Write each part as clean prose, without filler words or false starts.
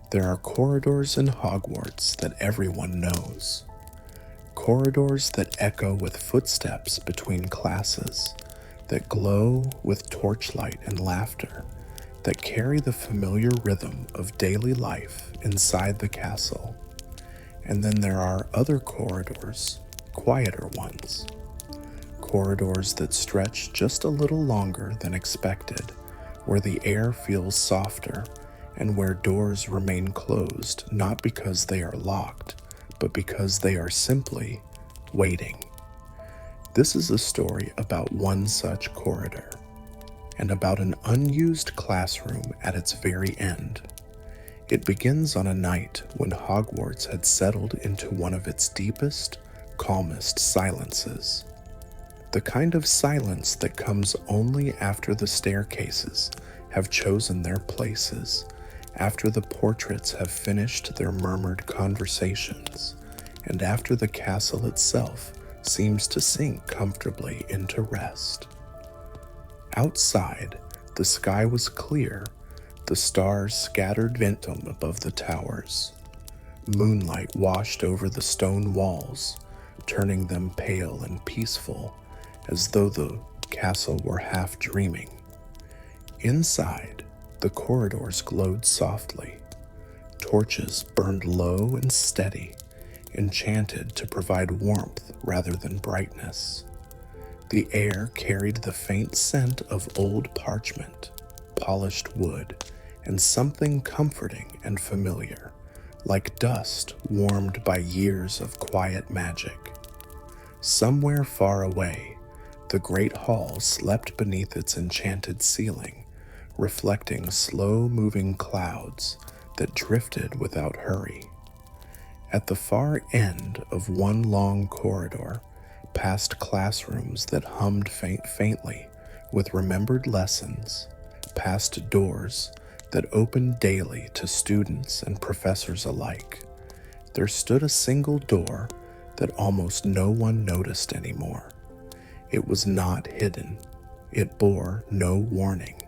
There are corridors in Hogwarts that everyone knows. Corridors that echo with footsteps between classes, that glow with torchlight and laughter, that carry the familiar rhythm of daily life inside the castle. And then there are other corridors, quieter ones. Corridors that stretch just a little longer than expected, where the air feels softer and where doors remain closed not because they are locked, but because they are simply waiting. This is a story about one such corridor, and about an unused classroom at its very end. It begins on a night when Hogwarts had settled into one of its deepest, calmest silences. The kind of silence that comes only after the staircases have chosen their places, after the portraits have finished their murmured conversations, and after the castle itself seems to sink comfortably into rest. Outside, the sky was clear, the stars scattered ventum above the towers. Moonlight washed over the stone walls, turning them pale and peaceful, as though the castle were half dreaming. Inside, the corridors glowed softly. Torches burned low and steady, enchanted to provide warmth rather than brightness. The air carried the faint scent of old parchment, polished wood, and something comforting and familiar, like dust warmed by years of quiet magic. Somewhere far away, the great hall slept beneath its enchanted ceiling, reflecting slow-moving clouds that drifted without hurry. At the far end of one long corridor, past classrooms that hummed faintly with remembered lessons, past doors that opened daily to students and professors alike, there stood a single door that almost no one noticed anymore. It was not hidden. It bore no warning.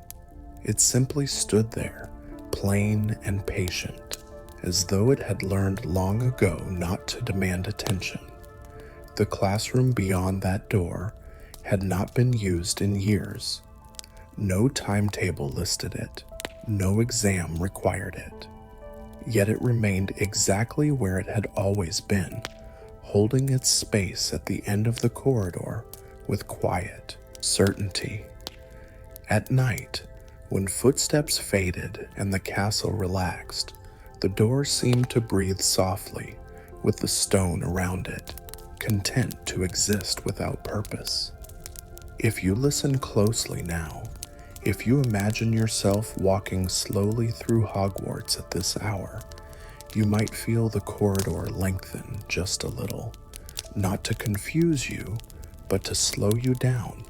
It simply stood there, plain and patient, as though it had learned long ago not to demand attention. The classroom beyond that door had not been used in years. No timetable listed it. No exam required it. Yet it remained exactly where it had always been, holding its space at the end of the corridor with quiet certainty. At night, when footsteps faded and the castle relaxed, the door seemed to breathe softly, with the stone around it, content to exist without purpose. If you listen closely now, if you imagine yourself walking slowly through Hogwarts at this hour, you might feel the corridor lengthen just a little, not to confuse you, but to slow you down,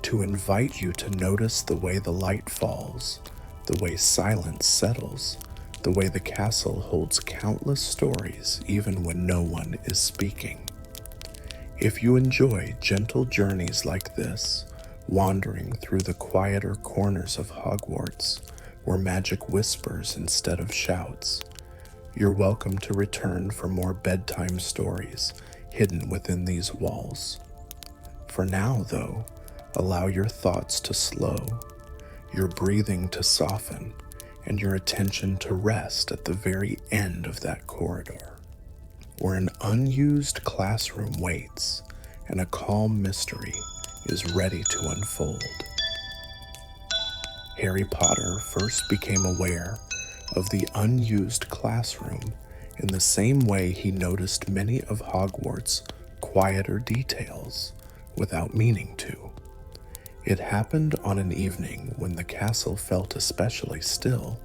to invite you to notice the way the light falls, the way silence settles, the way the castle holds countless stories even when no one is speaking. If you enjoy gentle journeys like this, wandering through the quieter corners of Hogwarts, where magic whispers instead of shouts, you're welcome to return for more bedtime stories hidden within these walls. For now, though, allow your thoughts to slow, your breathing to soften, and your attention to rest at the very end of that corridor, where an unused classroom waits and a calm mystery is ready to unfold. Harry Potter first became aware of the unused classroom in the same way he noticed many of Hogwarts' quieter details without meaning to. It happened on an evening when the castle felt especially still,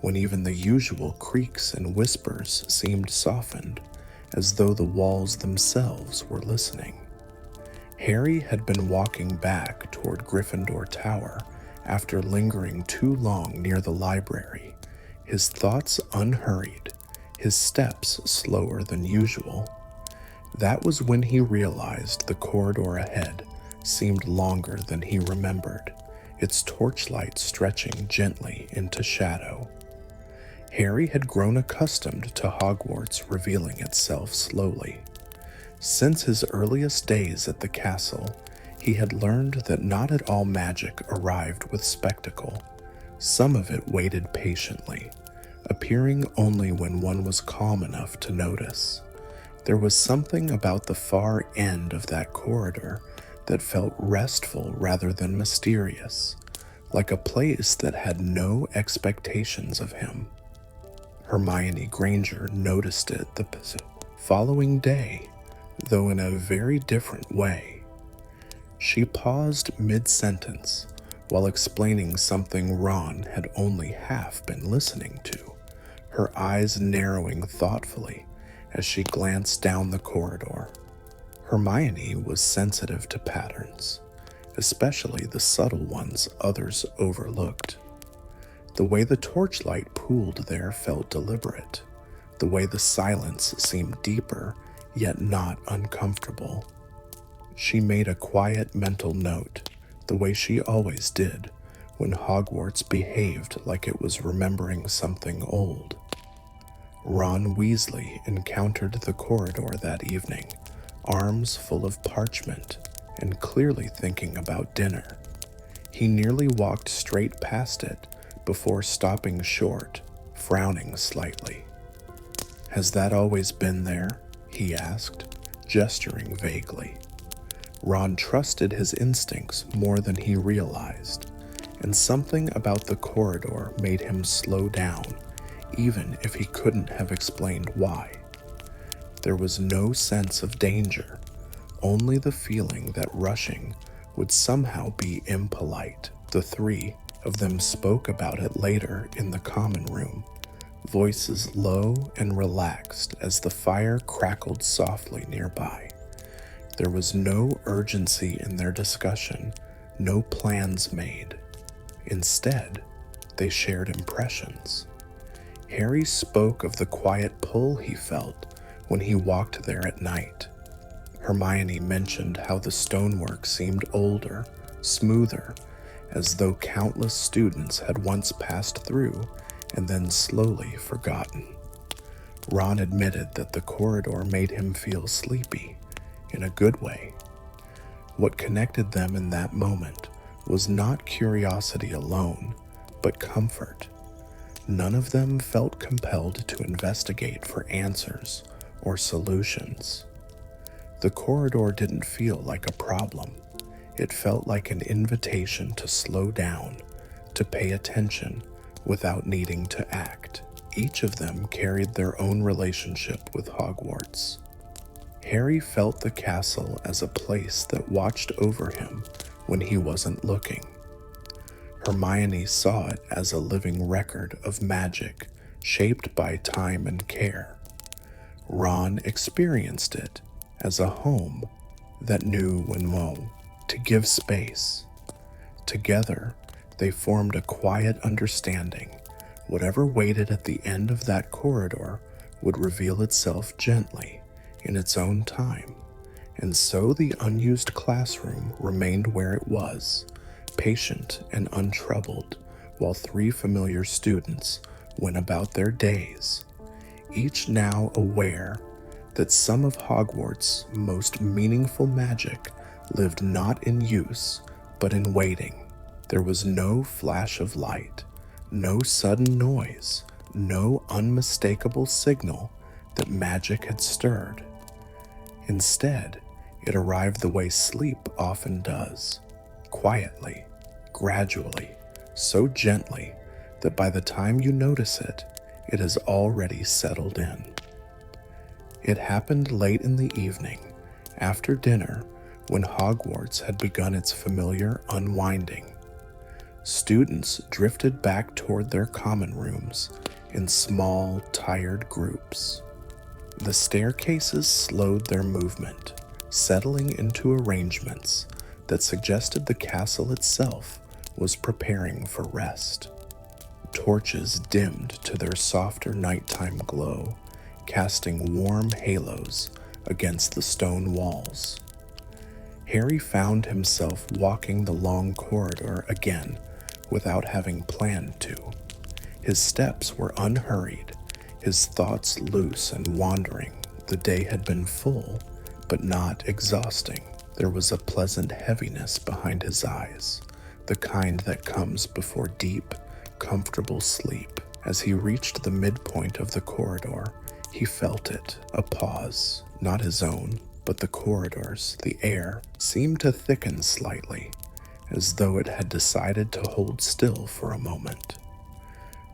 when even the usual creaks and whispers seemed softened, as though the walls themselves were listening. Harry had been walking back toward Gryffindor Tower after lingering too long near the library, his thoughts unhurried, his steps slower than usual. That was when he realized the corridor ahead seemed longer than he remembered, its torchlight stretching gently into shadow. Harry had grown accustomed to Hogwarts revealing itself slowly. Since his earliest days at the castle, he had learned that not all magic arrived with spectacle. Some of it waited patiently, appearing only when one was calm enough to notice. There was something about the far end of that corridor that felt restful rather than mysterious, like a place that had no expectations of him. Hermione Granger noticed it the following day, though in a very different way. She paused mid-sentence while explaining something Ron had only half been listening to, her eyes narrowing thoughtfully as she glanced down the corridor. Hermione was sensitive to patterns, especially the subtle ones others overlooked. The way the torchlight pooled there felt deliberate. The way the silence seemed deeper, yet not uncomfortable. She made a quiet mental note, the way she always did when Hogwarts behaved like it was remembering something old. Ron Weasley encountered the corridor that evening, arms full of parchment and clearly thinking about dinner. He nearly walked straight past it before stopping short, frowning slightly. "Has that always been there?" he asked, gesturing vaguely. Ron trusted his instincts more than he realized, and something about the corridor made him slow down, even if he couldn't have explained why. There was no sense of danger, only the feeling that rushing would somehow be impolite. The three of them spoke about it later in the common room, voices low and relaxed as the fire crackled softly nearby. There was no urgency in their discussion, no plans made. Instead, they shared impressions. Harry spoke of the quiet pull he felt when he walked there at night. Hermione mentioned how the stonework seemed older, smoother, as though countless students had once passed through and then slowly forgotten. Ron admitted that the corridor made him feel sleepy, in a good way. What connected them in that moment was not curiosity alone, but comfort. None of them felt compelled to investigate for answers or solutions. The corridor didn't feel like a problem. It felt like an invitation to slow down, to pay attention without needing to act. Each of them carried their own relationship with Hogwarts. Harry felt the castle as a place that watched over him when he wasn't looking. Hermione saw it as a living record of magic shaped by time and care. Ron experienced it as a home that knew when to give space. Together, they formed a quiet understanding. Whatever waited at the end of that corridor would reveal itself gently in its own time, and so the unused classroom remained where it was, patient and untroubled, while three familiar students went about their days, each now aware that some of Hogwarts' most meaningful magic lived not in use, but in waiting. There was no flash of light, no sudden noise, no unmistakable signal that magic had stirred. Instead, it arrived the way sleep often does, quietly, gradually, so gently that by the time you notice it, it has already settled in. It happened late in the evening, after dinner, when Hogwarts had begun its familiar unwinding. Students drifted back toward their common rooms in small, tired groups. The staircases slowed their movement, settling into arrangements that suggested the castle itself was preparing for rest. Torches dimmed to their softer nighttime glow, casting warm halos against the stone walls. Harry found himself walking the long corridor again without having planned to. His steps were unhurried, his thoughts loose and wandering. The day had been full, but not exhausting. There was a pleasant heaviness behind his eyes, the kind that comes before deep, comfortable sleep. As he reached the midpoint of the corridor, he felt it, a pause, not his own, but the corridor's. The air seemed to thicken slightly, as though it had decided to hold still for a moment.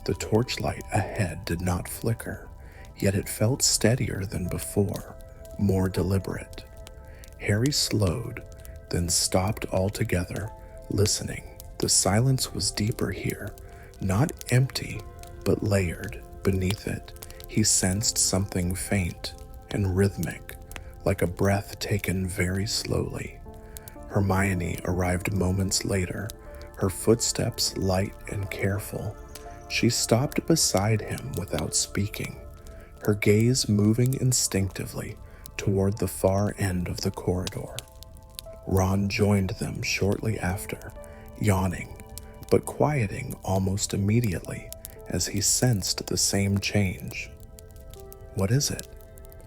The torchlight ahead did not flicker, yet it felt steadier than before, more deliberate. Harry slowed, then stopped altogether, listening. The silence was deeper here, not empty, but layered. Beneath it, he sensed something faint and rhythmic, like a breath taken very slowly. Hermione arrived moments later, her footsteps light and careful. She stopped beside him without speaking, her gaze moving instinctively toward the far end of the corridor. Ron joined them shortly after, yawning, but quieting almost immediately as he sensed the same change. "What is it?"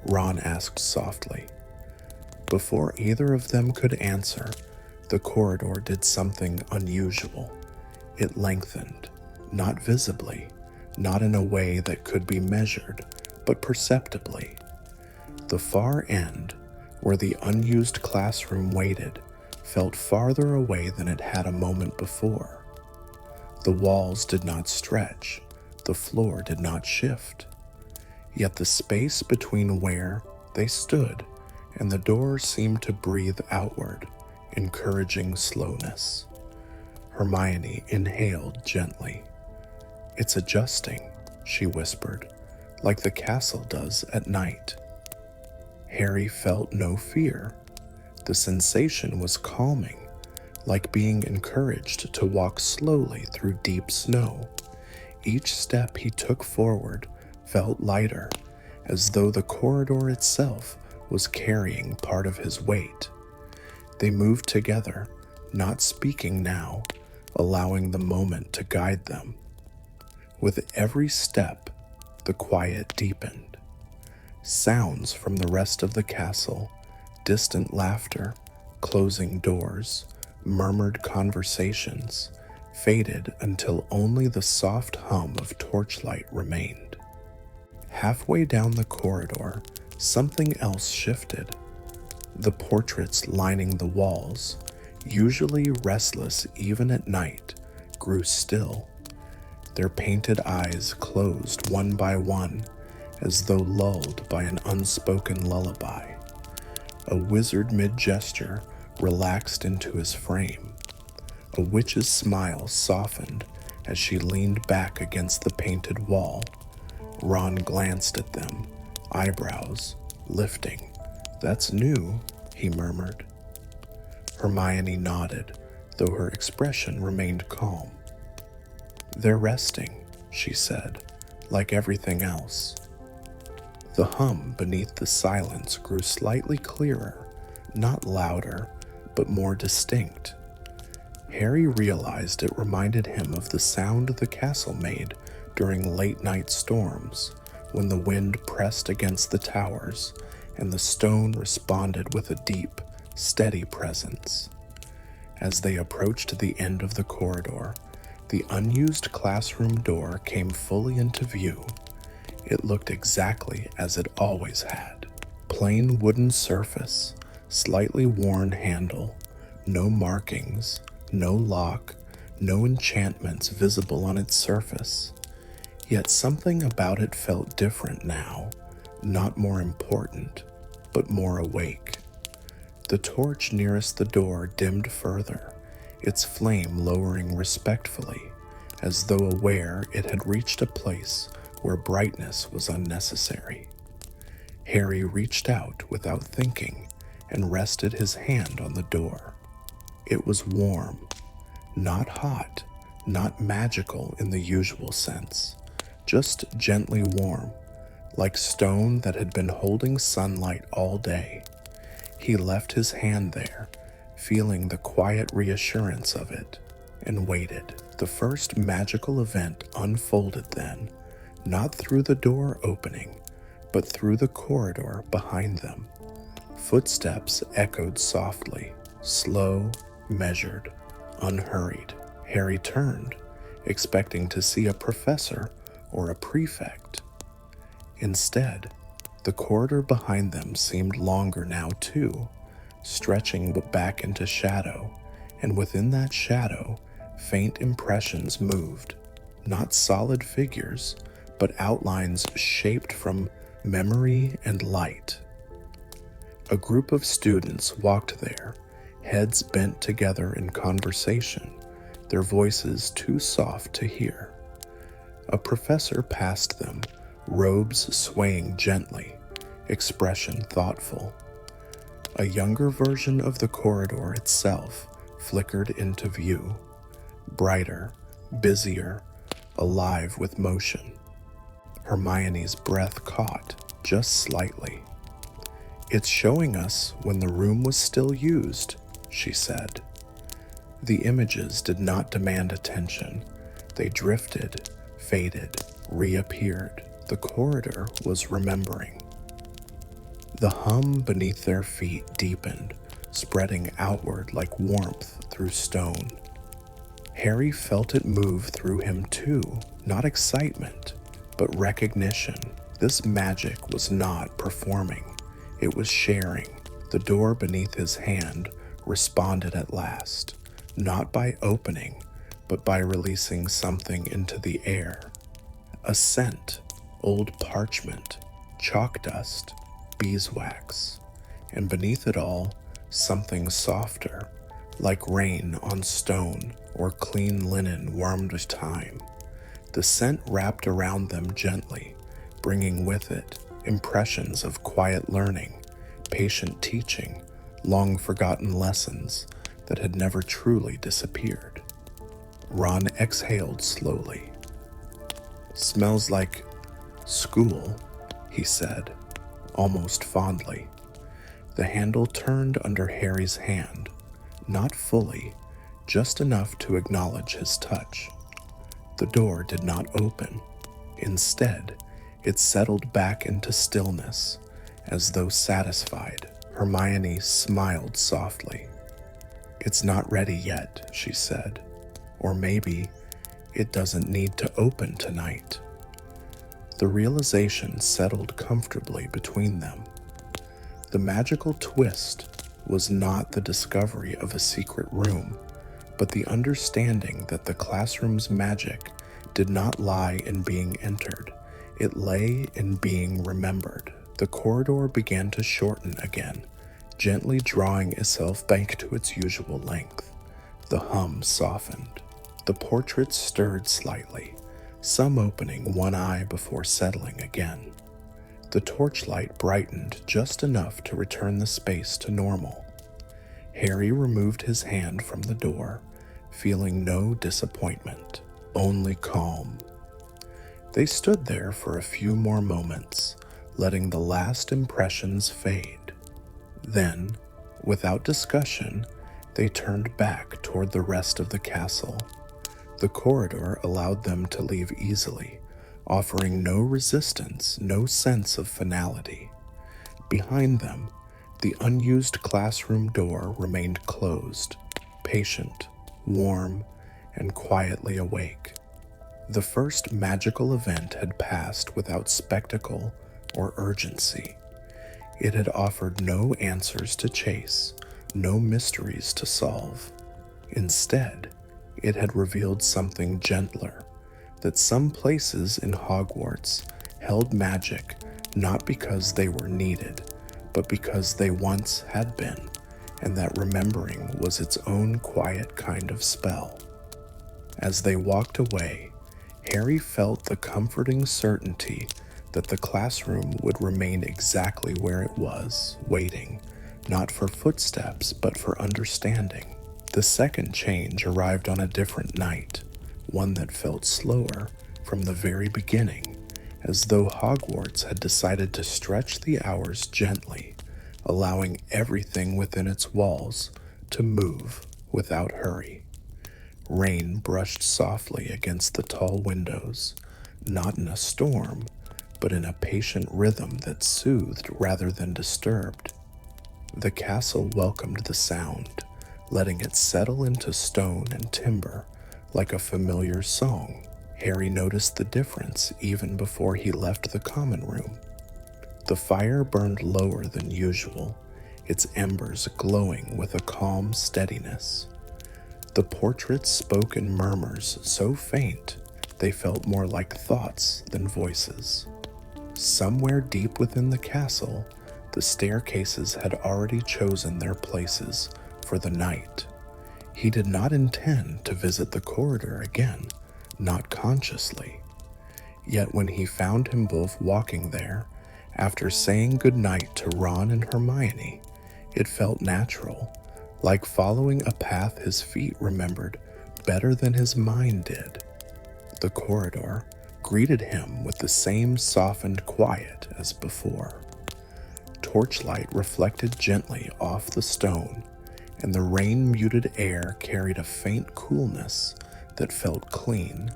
Ron asked softly. Before either of them could answer, the corridor did something unusual. It lengthened, not visibly, not in a way that could be measured, but perceptibly. The far end, where the unused classroom waited, felt farther away than it had a moment before. The walls did not stretch, the floor did not shift. Yet the space between where they stood and the door seemed to breathe outward, encouraging slowness. Hermione inhaled gently. "It's adjusting," she whispered, "like the castle does at night." Harry felt no fear. The sensation was calming, like being encouraged to walk slowly through deep snow. Each step he took forward felt lighter, as though the corridor itself was carrying part of his weight. They moved together, not speaking now, allowing the moment to guide them. With every step, the quiet deepened. Sounds from the rest of the castle, distant laughter, closing doors, murmured conversations, faded until only the soft hum of torchlight remained. Halfway down the corridor, something else shifted. The portraits lining the walls, usually restless even at night, grew still. Their painted eyes closed one by one, as though lulled by an unspoken lullaby. A wizard mid-gesture relaxed into his frame. A witch's smile softened as she leaned back against the painted wall. Ron glanced at them, eyebrows lifting. "That's new," he murmured. Hermione nodded, though her expression remained calm. "They're resting," she said, "like everything else." The hum beneath the silence grew slightly clearer, not louder, but more distinct. Harry realized it reminded him of the sound the castle made during late-night storms, when the wind pressed against the towers and the stone responded with a deep, steady presence. As they approached the end of the corridor, the unused classroom door came fully into view. It looked exactly as it always had. Plain wooden surface, slightly worn handle, no markings, no lock, no enchantments visible on its surface. Yet something about it felt different now, not more important, but more awake. The torch nearest the door dimmed further, its flame lowering respectfully, as though aware it had reached a place where brightness was unnecessary. Harry reached out without thinking and rested his hand on the door. It was warm, not hot, not magical in the usual sense, just gently warm, like stone that had been holding sunlight all day. He left his hand there, feeling the quiet reassurance of it, and waited. The first magical event unfolded then, not through the door opening, but through the corridor behind them. Footsteps echoed softly, slow, measured, unhurried. Harry turned, expecting to see a professor or a prefect. Instead, the corridor behind them seemed longer now too, stretching back into shadow, and within that shadow, faint impressions moved, not solid figures, but outlines shaped from memory and light. A group of students walked there, heads bent together in conversation, their voices too soft to hear. A professor passed them, robes swaying gently, expression thoughtful. A younger version of the corridor itself flickered into view, brighter, busier, alive with motion. Hermione's breath caught, just slightly. "It's showing us when the room was still used," she said. The images did not demand attention. They drifted, faded, reappeared. The corridor was remembering. The hum beneath their feet deepened, spreading outward like warmth through stone. Harry felt it move through him too, not excitement, but recognition. This magic was not performing, it was sharing. The door beneath his hand responded at last, not by opening, but by releasing something into the air. A scent, old parchment, chalk dust, beeswax, and beneath it all, something softer, like rain on stone or clean linen warmed with time. The scent wrapped around them gently, bringing with it impressions of quiet learning, patient teaching, long-forgotten lessons that had never truly disappeared. Ron exhaled slowly. "Smells like school," he said, almost fondly. The handle turned under Harry's hand, not fully, just enough to acknowledge his touch. The door did not open. Instead, it settled back into stillness, as though satisfied. Hermione smiled softly. "It's not ready yet," she said. "Or maybe it doesn't need to open tonight." The realization settled comfortably between them. The magical twist was not the discovery of a secret room, but the understanding that the classroom's magic did not lie in being entered. It lay in being remembered. The corridor began to shorten again, gently drawing itself back to its usual length. The hum softened. The portraits stirred slightly, some opening one eye before settling again. The torchlight brightened just enough to return the space to normal. Harry removed his hand from the door, feeling no disappointment, only calm. They stood there for a few more moments, letting the last impressions fade. Then, without discussion, they turned back toward the rest of the castle. The corridor allowed them to leave easily, offering no resistance, no sense of finality. Behind them, the unused classroom door remained closed, patient, warm, and quietly awake. The first magical event had passed without spectacle or urgency. It had offered no answers to chase, no mysteries to solve. Instead, it had revealed something gentler, that some places in Hogwarts held magic not because they were needed, but because they once had been, and that remembering was its own quiet kind of spell. As they walked away, Harry felt the comforting certainty that the classroom would remain exactly where it was, waiting, not for footsteps, but for understanding. The second change arrived on a different night, one that felt slower from the very beginning, as though Hogwarts had decided to stretch the hours gently, allowing everything within its walls to move without hurry. Rain brushed softly against the tall windows, not in a storm, but in a patient rhythm that soothed rather than disturbed. The castle welcomed the sound, letting it settle into stone and timber like a familiar song. Harry noticed the difference even before he left the common room. The fire burned lower than usual, its embers glowing with a calm steadiness. The portraits spoke in murmurs so faint they felt more like thoughts than voices. Somewhere deep within the castle, the staircases had already chosen their places for the night. He did not intend to visit the corridor again, not consciously. Yet when he found him both walking there, after saying goodnight to Ron and Hermione, it felt natural, like following a path his feet remembered better than his mind did. The corridor greeted him with the same softened quiet as before. Torchlight reflected gently off the stone, and the rain-muted air carried a faint coolness that felt clean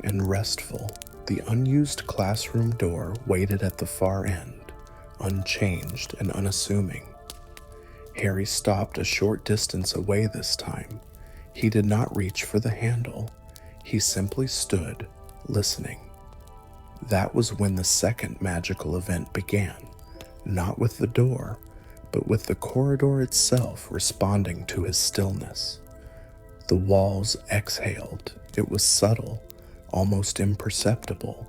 and restful. The unused classroom door waited at the far end, unchanged and unassuming. Harry stopped a short distance away this time. He did not reach for the handle. He simply stood, listening. That was when the second magical event began, not with the door, but with the corridor itself responding to his stillness. The walls exhaled. It was subtle, almost imperceptible,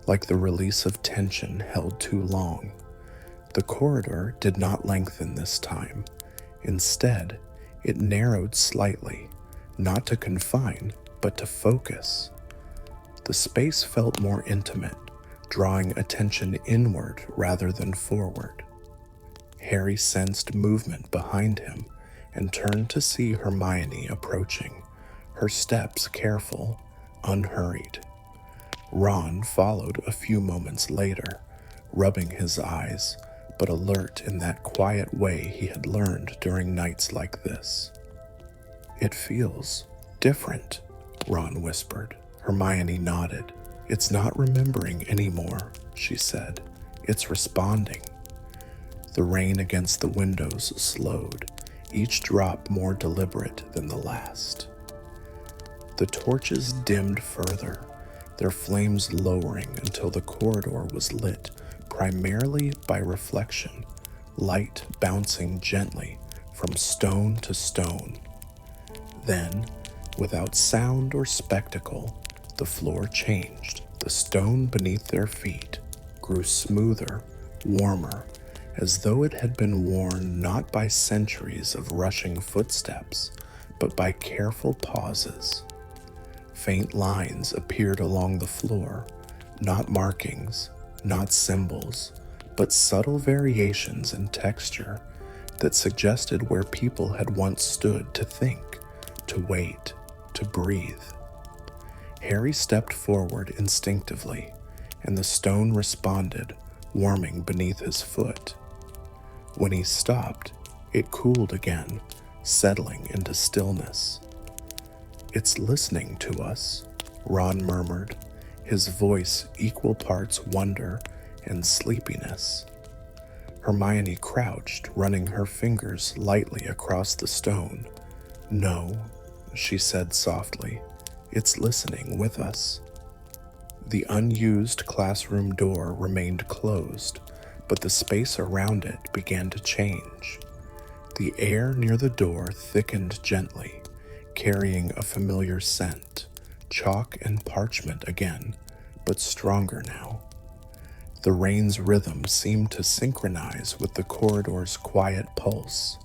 like the release of tension held too long. The corridor did not lengthen this time. Instead, it narrowed slightly, not to confine, but to focus. The space felt more intimate, drawing attention inward rather than forward. Harry sensed movement behind him and turned to see Hermione approaching, her steps careful, unhurried. Ron followed a few moments later, rubbing his eyes, but alert in that quiet way he had learned during nights like this. "It feels different," Ron whispered. Hermione nodded. "It's not remembering anymore," she said. "It's responding." The rain against the windows slowed, each drop more deliberate than the last. The torches dimmed further, their flames lowering until the corridor was lit primarily by reflection, light bouncing gently from stone to stone. Then, without sound or spectacle, the floor changed. The stone beneath their feet grew smoother, warmer, as though it had been worn not by centuries of rushing footsteps, but by careful pauses. Faint lines appeared along the floor, not markings, not symbols, but subtle variations in texture that suggested where people had once stood to think, to wait, to breathe. Harry stepped forward instinctively, and the stone responded, warming beneath his foot. When he stopped, it cooled again, settling into stillness. "It's listening to us," Ron murmured, his voice equal parts wonder and sleepiness. Hermione crouched, running her fingers lightly across the stone. "No," she said softly, "it's listening with us." The unused classroom door remained closed, but the space around it began to change. The air near the door thickened gently, carrying a familiar scent, chalk and parchment again, but stronger now. The rain's rhythm seemed to synchronize with the corridor's quiet pulse,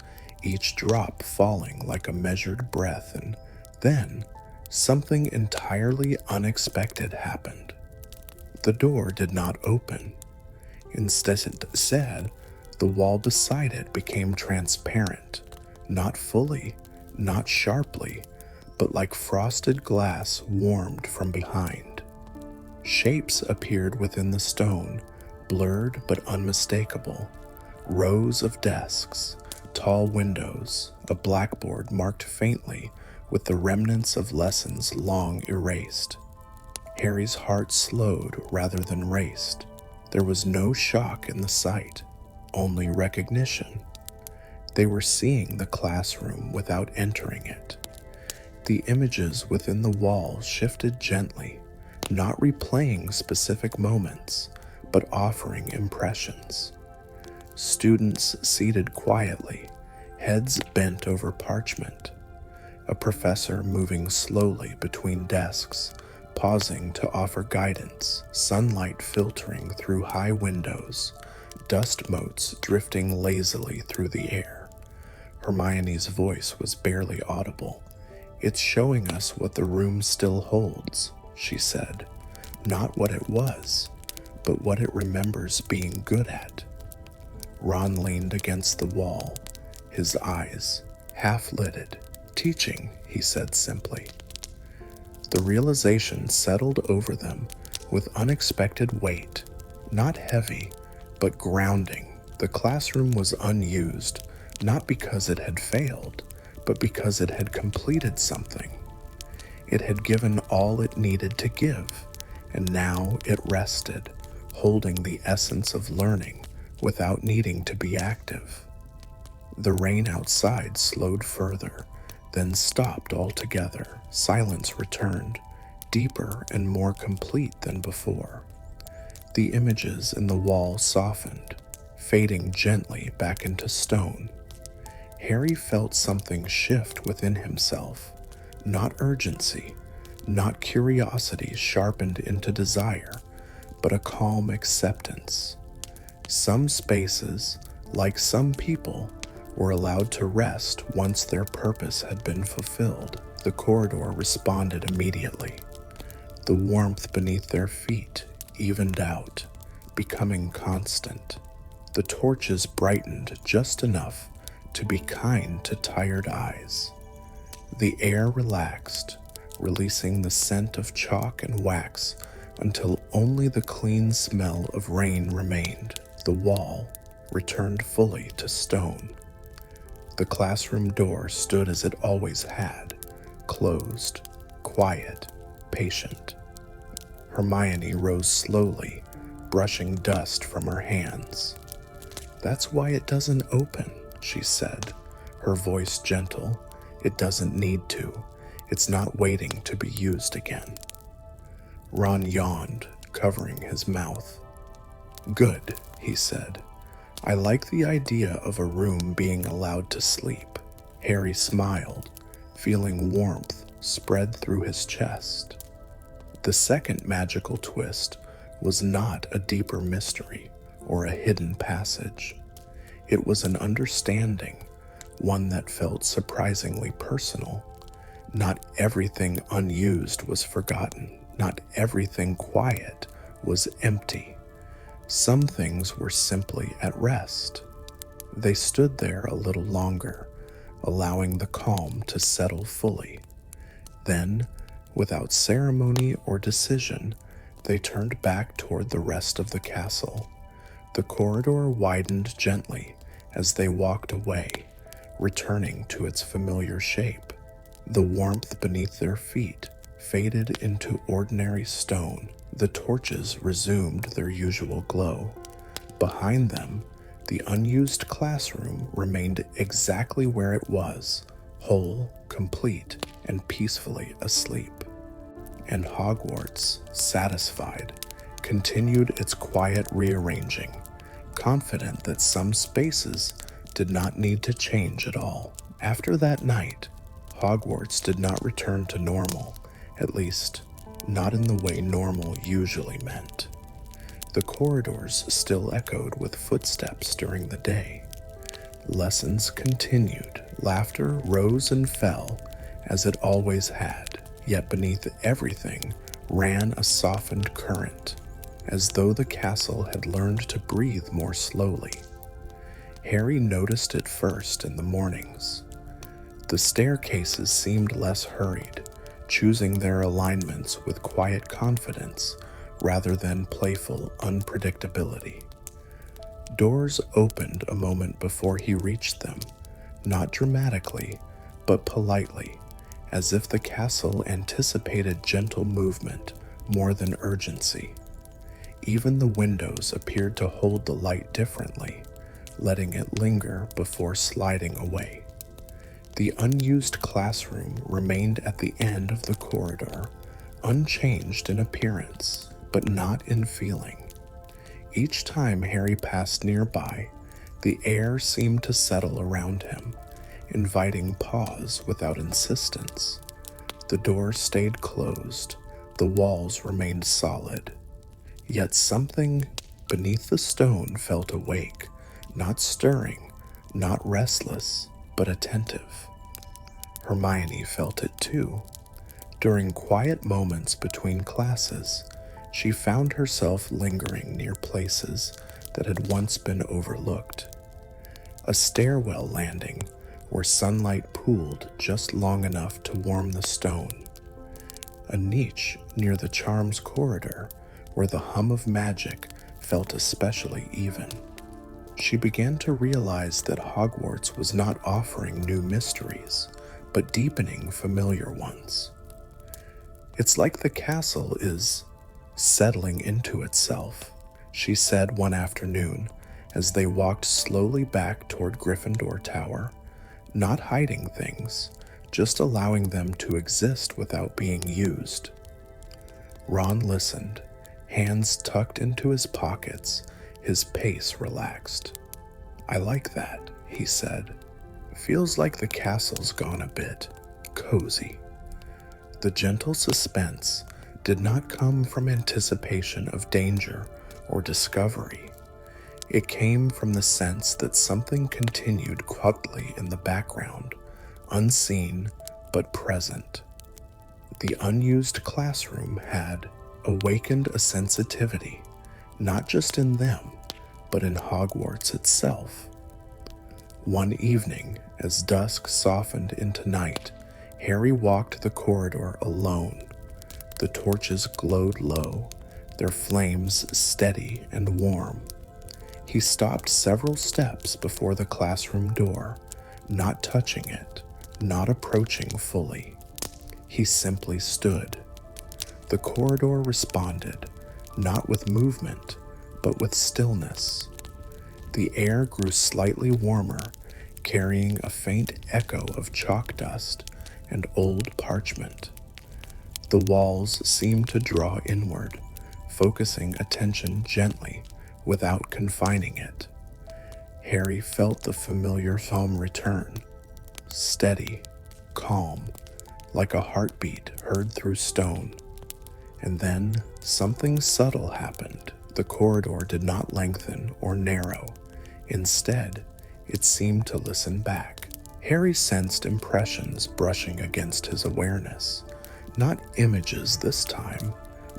each drop falling like a measured breath, and then something entirely unexpected happened. The door did not open. Instead, the wall beside it became transparent, not fully, not sharply, but like frosted glass warmed from behind. Shapes appeared within the stone, blurred but unmistakable. Rows of desks, tall windows, a blackboard marked faintly with the remnants of lessons long erased. Harry's heart slowed rather than raced. There was no shock in the sight, only recognition. They were seeing the classroom without entering it. The images within the wall shifted gently, not replaying specific moments, but offering impressions. Students seated quietly, heads bent over parchment. A professor moving slowly between desks, pausing to offer guidance, sunlight filtering through high windows, dust motes drifting lazily through the air. Hermione's voice was barely audible. "It's showing us what the room still holds," she said. "Not what it was, but what it remembers being good at." Ron leaned against the wall, his eyes half-lidded. "Teaching," he said simply. The realization settled over them with unexpected weight, not heavy, but grounding. The classroom was unused, not because it had failed, but because it had completed something. It had given all it needed to give, and now it rested, holding the essence of learning without needing to be active. The rain outside slowed further, then stopped altogether. Silence returned, deeper and more complete than before. The images in the wall softened, fading gently back into stone. Harry felt something shift within himself, not urgency, not curiosity sharpened into desire, but a calm acceptance. Some spaces, like some people, were allowed to rest once their purpose had been fulfilled. The corridor responded immediately. The warmth beneath their feet evened out, becoming constant. The torches brightened just enough to be kind to tired eyes. The air relaxed, releasing the scent of chalk and wax until only the clean smell of rain remained. The wall returned fully to stone. The classroom door stood as it always had, closed, quiet, patient. Hermione rose slowly, brushing dust from her hands. "That's why it doesn't open," she said, her voice gentle. "It doesn't need to. It's not waiting to be used again." Ron yawned, covering his mouth. "Good," he said. "I like the idea of a room being allowed to sleep." Harry smiled, feeling warmth spread through his chest. The second magical twist was not a deeper mystery or a hidden passage. It was an understanding, one that felt surprisingly personal. Not everything unused was forgotten. Not everything quiet was empty. Some things were simply at rest. They stood there a little longer, allowing the calm to settle fully. Then, without ceremony or decision, they turned back toward the rest of the castle. The corridor widened gently as they walked away, returning to its familiar shape. The warmth beneath their feet faded into ordinary stone. The torches resumed their usual glow. Behind them, the unused classroom remained exactly where it was, whole, complete, and peacefully asleep. And Hogwarts, satisfied, continued its quiet rearranging, confident that some spaces did not need to change at all. After that night, Hogwarts did not return to normal, at least not in the way normal usually meant. The corridors still echoed with footsteps during the day. Lessons continued. Laughter rose and fell as it always had, yet beneath everything ran a softened current, as though the castle had learned to breathe more slowly. Harry noticed it first in the mornings. The staircases seemed less hurried, choosing their alignments with quiet confidence rather than playful unpredictability. Doors opened a moment before he reached them, not dramatically, but politely, as if the castle anticipated gentle movement more than urgency. Even the windows appeared to hold the light differently, letting it linger before sliding away. The unused classroom remained at the end of the corridor, unchanged in appearance, but not in feeling. Each time Harry passed nearby, the air seemed to settle around him, inviting pause without insistence. The door stayed closed, the walls remained solid. Yet something beneath the stone felt awake, not stirring, not restless, but attentive. Hermione felt it too. During quiet moments between classes, she found herself lingering near places that had once been overlooked. A stairwell landing where sunlight pooled just long enough to warm the stone. A niche near the charms corridor where the hum of magic felt especially even. She began to realize that Hogwarts was not offering new mysteries, but deepening familiar ones. "It's like the castle is settling into itself," she said one afternoon as they walked slowly back toward Gryffindor Tower, not hiding things, just allowing them to exist without being used. Ron listened, hands tucked into his pockets, his pace relaxed. "I like that," he said. "Feels like the castle's gone a bit cozy." The gentle suspense did not come from anticipation of danger or discovery. It came from the sense that something continued quietly in the background, unseen but present. The unused classroom had awakened a sensitivity, not just in them, but in Hogwarts itself. One evening, as dusk softened into night, Harry walked the corridor alone. The torches glowed low, their flames steady and warm. He stopped several steps before the classroom door, not touching it, not approaching fully. He simply stood. The corridor responded, not with movement, but with stillness. The air grew slightly warmer, carrying a faint echo of chalk dust and old parchment. The walls seemed to draw inward, focusing attention gently without confining it. Harry felt the familiar hum return, steady, calm, like a heartbeat heard through stone. And then something subtle happened. The corridor did not lengthen or narrow. Instead, it seemed to listen back. Harry sensed impressions brushing against his awareness. Not images this time,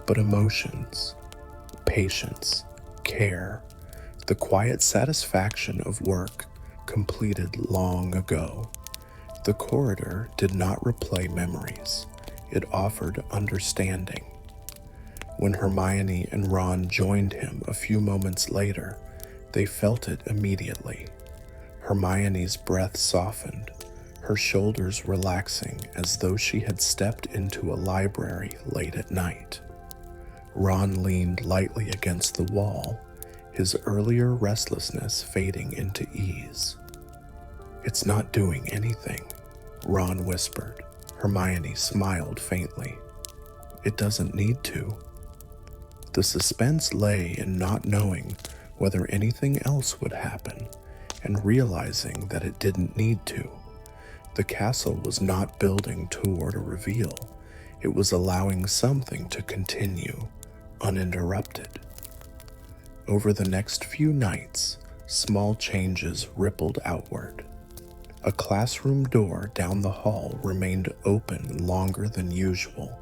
but emotions. Patience, care, the quiet satisfaction of work completed long ago. The corridor did not replay memories. It offered understanding. When Hermione and Ron joined him a few moments later, they felt it immediately. Hermione's breath softened, her shoulders relaxing as though she had stepped into a library late at night. Ron leaned lightly against the wall, his earlier restlessness fading into ease. "It's not doing anything," Ron whispered. Hermione smiled faintly. "It doesn't need to." The suspense lay in not knowing whether anything else would happen, and realizing that it didn't need to. The castle was not building toward a reveal. It was allowing something to continue, uninterrupted. Over the next few nights, small changes rippled outward. A classroom door down the hall remained open longer than usual,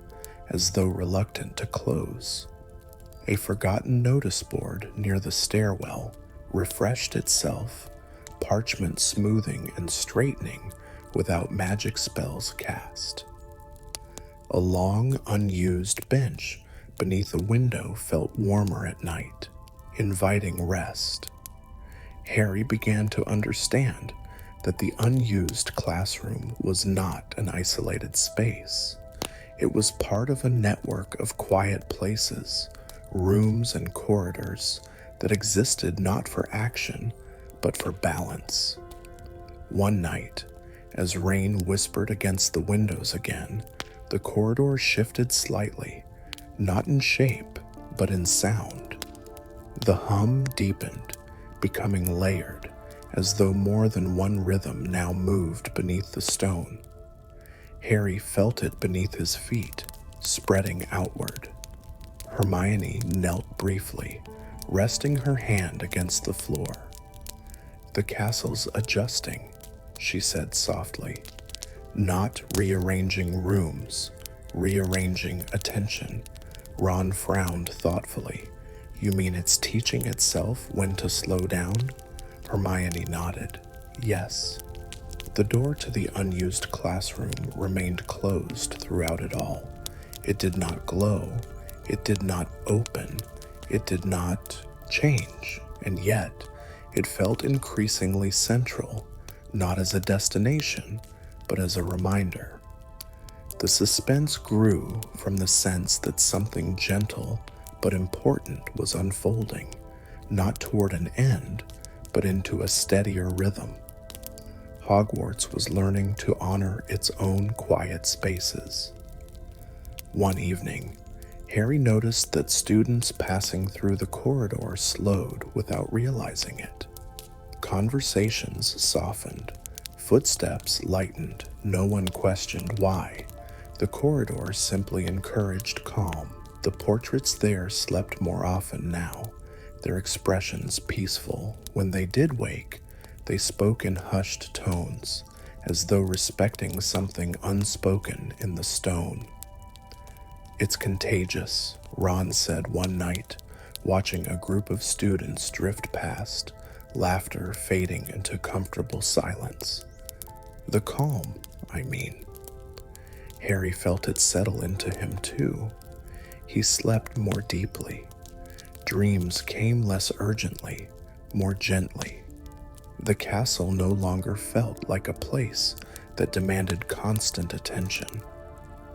as though reluctant to close. A forgotten notice board near the stairwell refreshed itself, parchment smoothing and straightening without magic spells cast. A long, unused bench beneath a window felt warmer at night, inviting rest. Harry began to understand that the unused classroom was not an isolated space. It was part of a network of quiet places, rooms and corridors that existed not for action, but for balance. One night, as rain whispered against the windows again, the corridor shifted slightly, not in shape, but in sound. The hum deepened, becoming layered, as though more than one rhythm now moved beneath the stone. Harry felt it beneath his feet, spreading outward. Hermione knelt briefly, resting her hand against the floor. "The castle's adjusting," she said softly. "Not rearranging rooms, rearranging attention." Ron frowned thoughtfully. "You mean it's teaching itself when to slow down?" Hermione nodded. "Yes." The door to the unused classroom remained closed throughout it all. It did not glow, it did not open, it did not change, and yet it felt increasingly central, not as a destination, but as a reminder. The suspense grew from the sense that something gentle but important was unfolding, not toward an end, but into a steadier rhythm. Hogwarts was learning to honor its own quiet spaces. One evening, Harry noticed that students passing through the corridor slowed without realizing it. Conversations softened, footsteps lightened, no one questioned why. The corridor simply encouraged calm. The portraits there slept more often now, their expressions peaceful. When they did wake, they spoke in hushed tones, as though respecting something unspoken in the stone. "It's contagious," Ron said one night, watching a group of students drift past, laughter fading into comfortable silence. "The calm, I mean." Harry felt it settle into him too. He slept more deeply. Dreams came less urgently, more gently. The castle no longer felt like a place that demanded constant attention.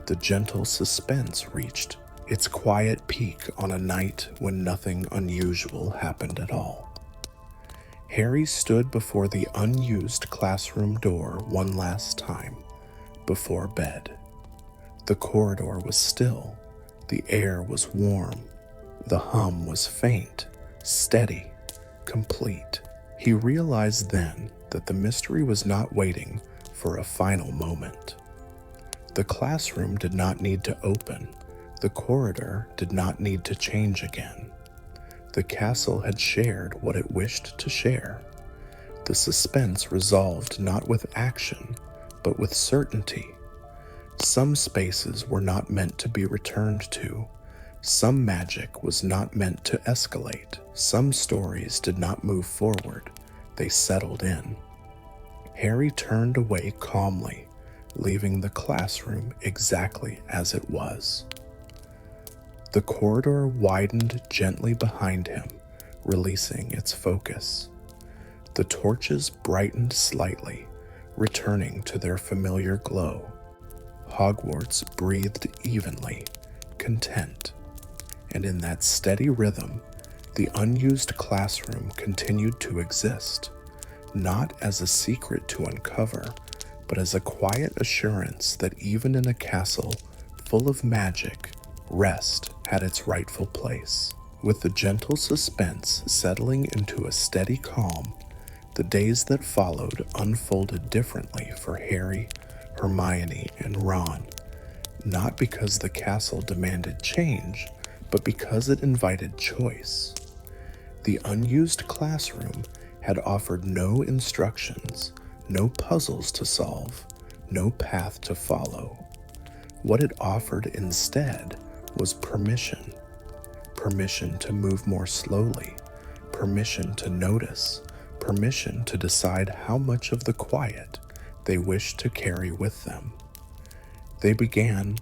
The gentle suspense reached its quiet peak on a night when nothing unusual happened at all. Harry stood before the unused classroom door one last time, before bed. The corridor was still, the air was warm, the hum was faint, steady, complete. He realized then that the mystery was not waiting for a final moment. The classroom did not need to open. The corridor did not need to change again. The castle had shared what it wished to share. The suspense resolved not with action, but with certainty. Some spaces were not meant to be returned to. Some magic was not meant to escalate. Some stories did not move forward. They settled in. Harry turned away calmly, leaving the classroom exactly as it was. The corridor widened gently behind him, releasing its focus. The torches brightened slightly, returning to their familiar glow. Hogwarts breathed evenly, content. And in that steady rhythm, the unused classroom continued to exist, not as a secret to uncover, but as a quiet assurance that even in a castle full of magic, rest had its rightful place. With the gentle suspense settling into a steady calm, the days that followed unfolded differently for Harry, Hermione, and Ron, not because the castle demanded change, but because it invited choice. The unused classroom had offered no instructions, no puzzles to solve, no path to follow. What it offered instead was permission. Permission to move more slowly, permission to notice, permission to decide how much of the quiet they wished to carry with them. They began,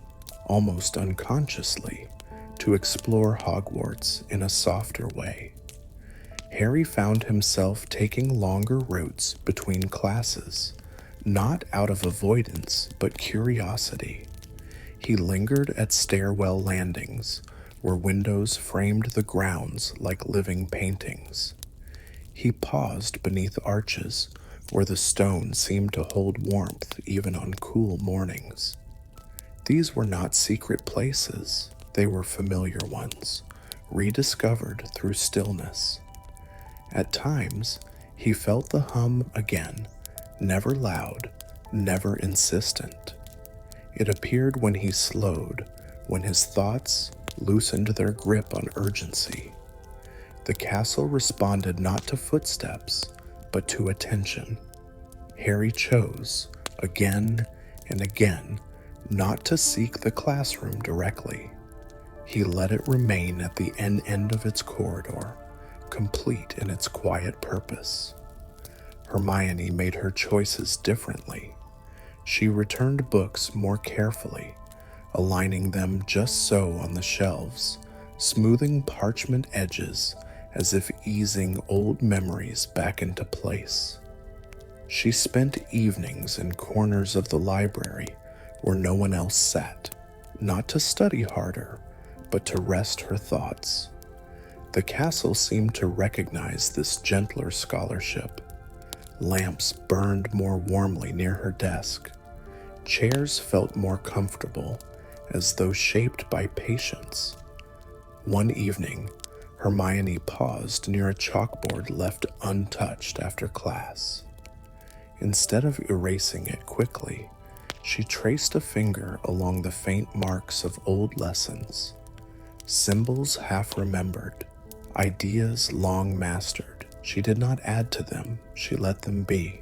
almost unconsciously, to explore Hogwarts in a softer way. Harry found himself taking longer routes between classes, not out of avoidance, but curiosity. He lingered at stairwell landings, where windows framed the grounds like living paintings. He paused beneath arches, where the stone seemed to hold warmth even on cool mornings. These were not secret places, they were familiar ones, rediscovered through stillness. At times, he felt the hum again, never loud, never insistent. It appeared when he slowed, when his thoughts loosened their grip on urgency. The castle responded not to footsteps, but to attention. Harry chose, again and again, not to seek the classroom directly. He let it remain at the end of its corridor, complete in its quiet purpose. Hermione made her choices differently. She returned books more carefully, aligning them just so on the shelves, smoothing parchment edges as if easing old memories back into place. She spent evenings in corners of the library where no one else sat, not to study harder, but to rest her thoughts. The castle seemed to recognize this gentler scholarship. Lamps burned more warmly near her desk. Chairs felt more comfortable, as though shaped by patience. One evening, Hermione paused near a chalkboard left untouched after class. Instead of erasing it quickly, she traced a finger along the faint marks of old lessons. Symbols half remembered, ideas long mastered. She did not add to them, she let them be.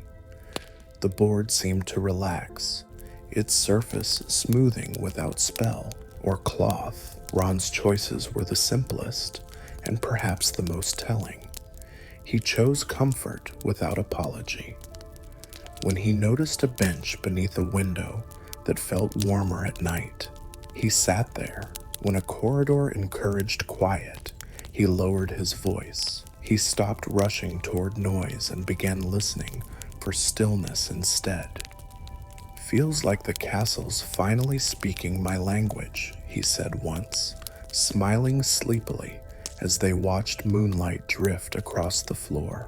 The board seemed to relax, its surface smoothing without spell or cloth. Ron's choices were the simplest, and perhaps the most telling. He chose comfort without apology. When he noticed a bench beneath a window that felt warmer at night, he sat there. When a corridor encouraged quiet, he lowered his voice. He stopped rushing toward noise and began listening for stillness instead. "Feels like the castle's finally speaking my language," he said once, smiling sleepily as they watched moonlight drift across the floor.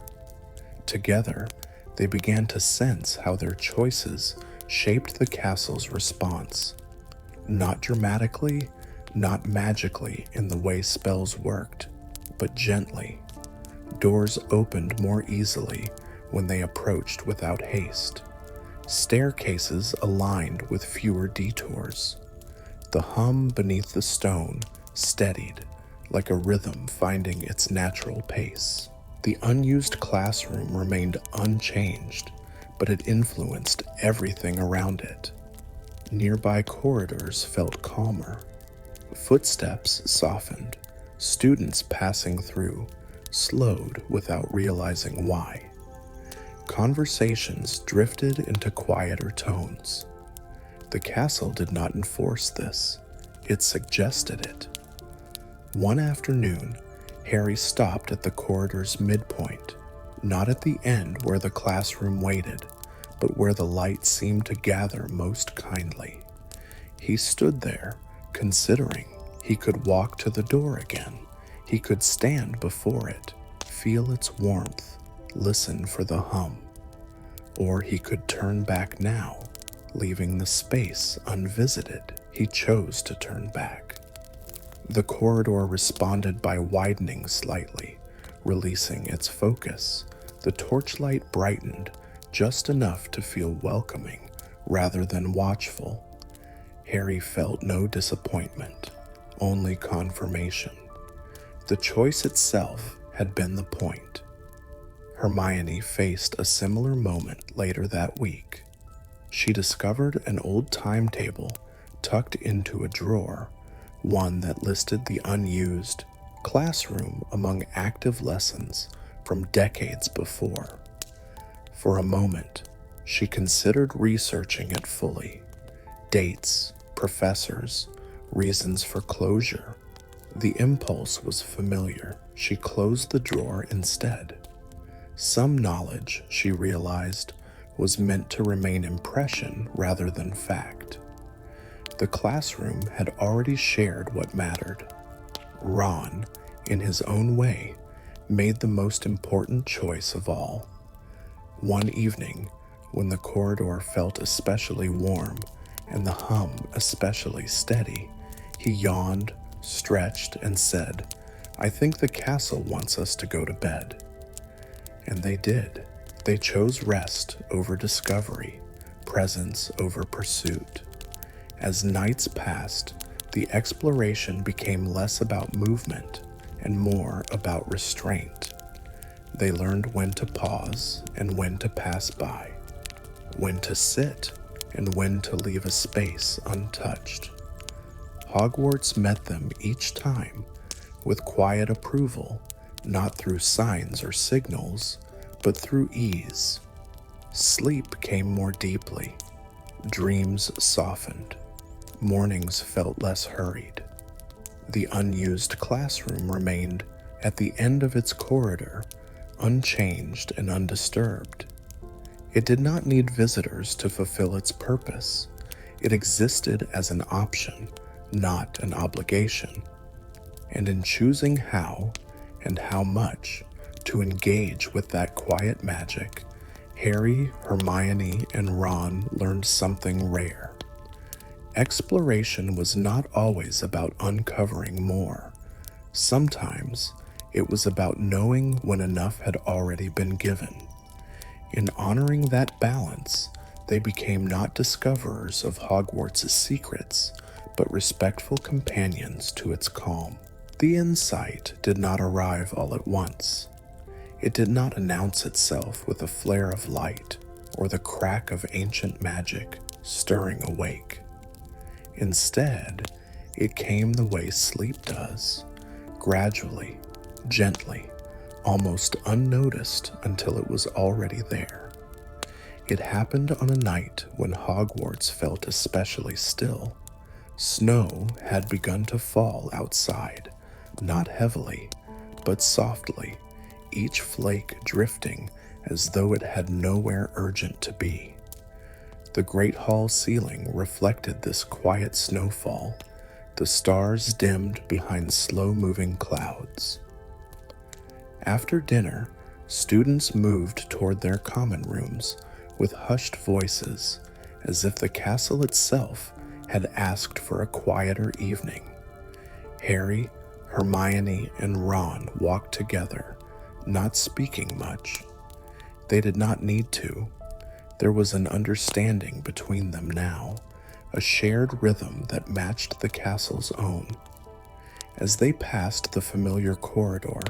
Together, they began to sense how their choices shaped the castle's response. Not dramatically, not magically in the way spells worked, but gently. Doors opened more easily when they approached without haste. Staircases aligned with fewer detours. The hum beneath the stone steadied, like a rhythm finding its natural pace. The unused classroom remained unchanged, but it influenced everything around it. Nearby corridors felt calmer. Footsteps softened. Students passing through slowed without realizing why. Conversations drifted into quieter tones. The castle did not enforce this. It suggested it. One afternoon, Harry stopped at the corridor's midpoint, not at the end where the classroom waited, but where the light seemed to gather most kindly. He stood there, considering. He could walk to the door again. He could stand before it, feel its warmth, listen for the hum. Or he could turn back now, leaving the space unvisited. He chose to turn back. The corridor responded by widening slightly, releasing its focus. The torchlight brightened just enough to feel welcoming rather than watchful. Harry felt no disappointment, only confirmation. The choice itself had been the point. Hermione faced a similar moment later that week. She discovered an old timetable tucked into a drawer, one that listed the unused classroom among active lessons from decades before. For a moment, she considered researching it fully. Dates, professors, reasons for closure. The impulse was familiar. She closed the drawer instead. Some knowledge, she realized, was meant to remain impression rather than fact. The classroom had already shared what mattered. Ron, in his own way, made the most important choice of all. One evening, when the corridor felt especially warm and the hum especially steady, he yawned, stretched, and said, "I think the castle wants us to go to bed." And they did. They chose rest over discovery, presence over pursuit. As nights passed, the exploration became less about movement and more about restraint. They learned when to pause and when to pass by, when to sit and when to leave a space untouched. Hogwarts met them each time with quiet approval, not through signs or signals, but through ease. Sleep came more deeply, dreams softened, mornings felt less hurried. The unused classroom remained at the end of its corridor, unchanged and undisturbed. It did not need visitors to fulfill its purpose. It existed as an option, not an obligation. And in choosing how and how much to engage with that quiet magic, Harry, Hermione, and Ron learned something rare. Exploration was not always about uncovering more. Sometimes it was about knowing when enough had already been given. In honoring that balance, they became not discoverers of Hogwarts' secrets, but respectful companions to its calm. The insight did not arrive all at once. It did not announce itself with a flare of light or the crack of ancient magic stirring awake. Instead, it came the way sleep does, gradually, gently, almost unnoticed until it was already there. It happened on a night when Hogwarts felt especially still. Snow had begun to fall outside, not heavily, but softly, each flake drifting as though it had nowhere urgent to be. The great hall ceiling reflected this quiet snowfall, the stars dimmed behind slow-moving clouds. After dinner, students moved toward their common rooms with hushed voices, as if the castle itself had asked for a quieter evening. Harry, Hermione, and Ron walked together, not speaking much. They did not need to. There was an understanding between them now, a shared rhythm that matched the castle's own. As they passed the familiar corridor,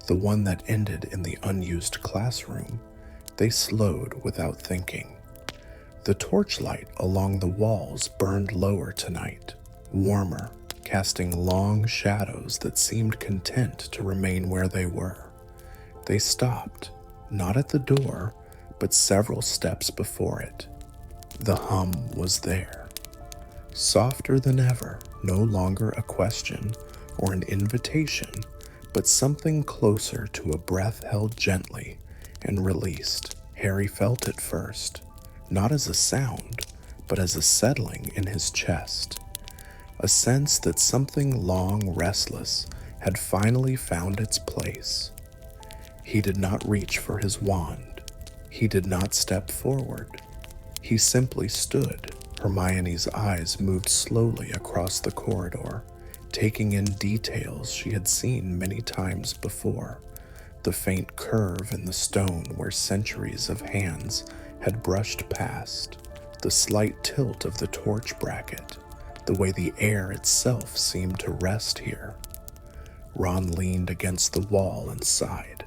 the one that ended in the unused classroom, they slowed without thinking. The torchlight along the walls burned lower tonight, warmer, casting long shadows that seemed content to remain where they were. They stopped, not at the door, but several steps before it. The hum was there. Softer than ever, no longer a question or an invitation, but something closer to a breath held gently and released. Harry felt it first, not as a sound, but as a settling in his chest. A sense that something long restless had finally found its place. He did not reach for his wand. He did not step forward. He simply stood. Hermione's eyes moved slowly across the corridor, taking in details she had seen many times before. The faint curve in the stone where centuries of hands had brushed past, the slight tilt of the torch bracket, the way the air itself seemed to rest here. Ron leaned against the wall and sighed,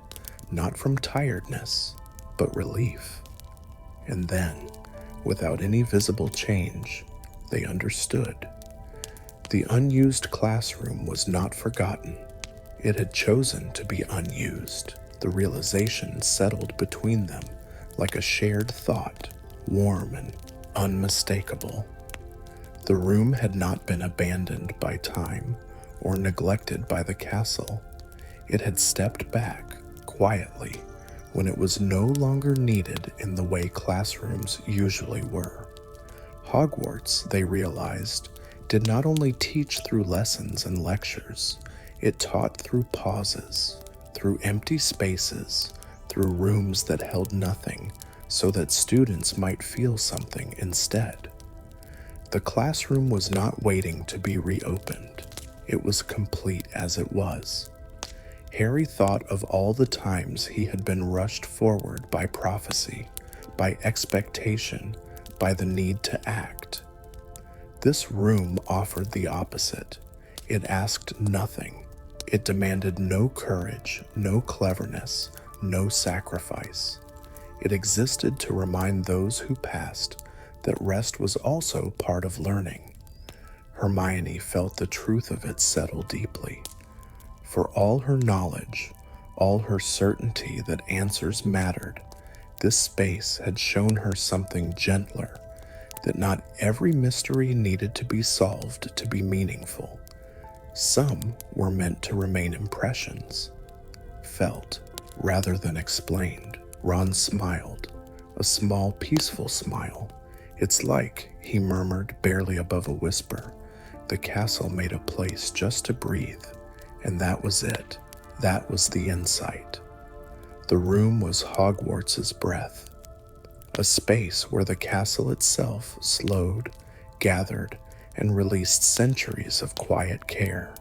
not from tiredness, but relief. And then, without any visible change, they understood. The unused classroom was not forgotten. It had chosen to be unused. The realization settled between them like a shared thought, warm and unmistakable. The room had not been abandoned by time or neglected by the castle. It had stepped back, quietly, when it was no longer needed in the way classrooms usually were. Hogwarts, they realized, did not only teach through lessons and lectures, it taught through pauses, through empty spaces, through rooms that held nothing, so that students might feel something instead. The classroom was not waiting to be reopened. It was complete as it was. Harry thought of all the times he had been rushed forward by prophecy, by expectation, by the need to act. This room offered the opposite. It asked nothing. It demanded no courage, no cleverness, no sacrifice. It existed to remind those who passed that rest was also part of learning. Hermione felt the truth of it settle deeply. For all her knowledge, all her certainty that answers mattered, this space had shown her something gentler, that not every mystery needed to be solved to be meaningful. Some were meant to remain impressions, felt rather than explained. Ron smiled, a small, peaceful smile. "It's like," he murmured, barely above a whisper, "the castle made a place just to breathe. And that was it. That was the insight." The room was Hogwarts's breath, a space where the castle itself slowed, gathered, and released centuries of quiet care,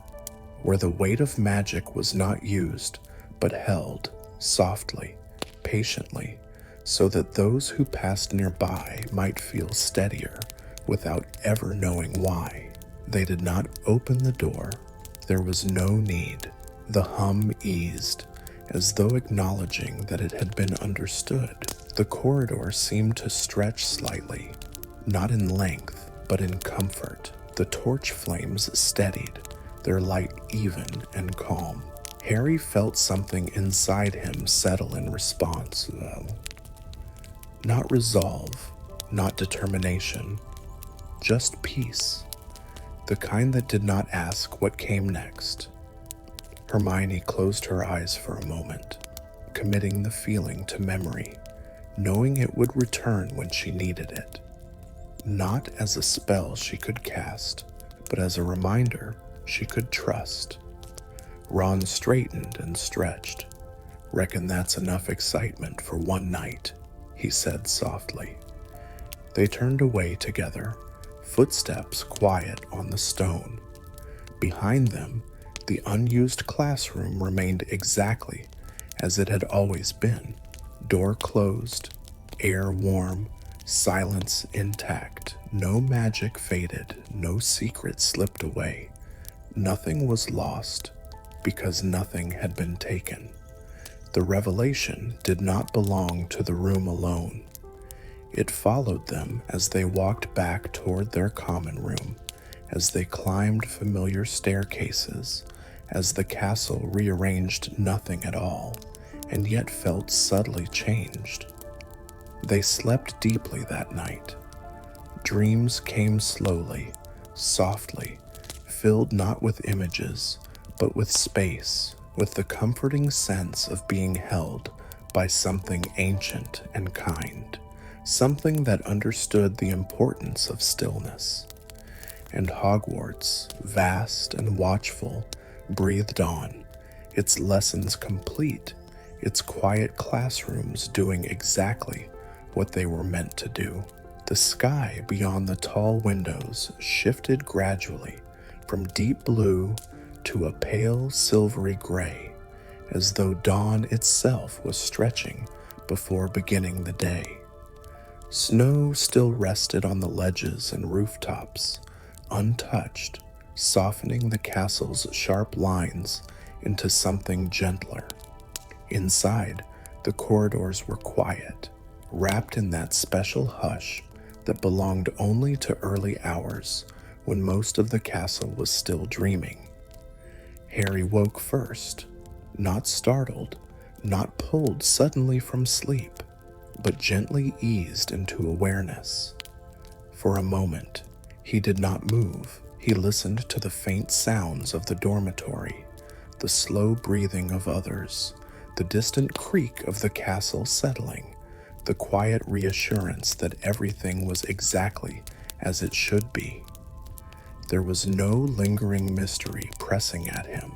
where the weight of magic was not used, but held, softly, patiently, so that those who passed nearby might feel steadier without ever knowing why. They did not open the door. There was no need. The hum eased, as though acknowledging that it had been understood. The corridor seemed to stretch slightly, not in length, but in comfort. The torch flames steadied, their light even and calm. Harry felt something inside him settle in response, though. Not resolve, not determination, just peace. The kind that did not ask what came next. Hermione closed her eyes for a moment, committing the feeling to memory, knowing it would return when she needed it. Not as a spell she could cast, but as a reminder she could trust. Ron straightened and stretched. "Reckon that's enough excitement for one night," he said softly. They turned away together, footsteps quiet on the stone. Behind them, the unused classroom remained exactly as it had always been. Door closed, air warm, silence intact. No magic faded, no secret slipped away. Nothing was lost, because nothing had been taken. The revelation did not belong to the room alone. It followed them as they walked back toward their common room, as they climbed familiar staircases, as the castle rearranged nothing at all, and yet felt subtly changed. They slept deeply that night. Dreams came slowly, softly, filled not with images, but with space, with the comforting sense of being held by something ancient and kind, something that understood the importance of stillness. And Hogwarts, vast and watchful, breathed on, its lessons complete, its quiet classrooms doing exactly what they were meant to do. The sky beyond the tall windows shifted gradually from deep blue to a pale silvery gray, as though dawn itself was stretching before beginning the day. Snow still rested on the ledges and rooftops, untouched, softening the castle's sharp lines into something gentler. Inside, the corridors were quiet, wrapped in that special hush that belonged only to early hours when most of the castle was still dreaming. Harry woke first, not startled, not pulled suddenly from sleep, but gently eased into awareness. For a moment, he did not move. He He listened to the faint sounds of the dormitory, the slow breathing of others, the distant creak of the castle settling, the quiet reassurance that everything was exactly as it should be. There was no lingering mystery pressing at him,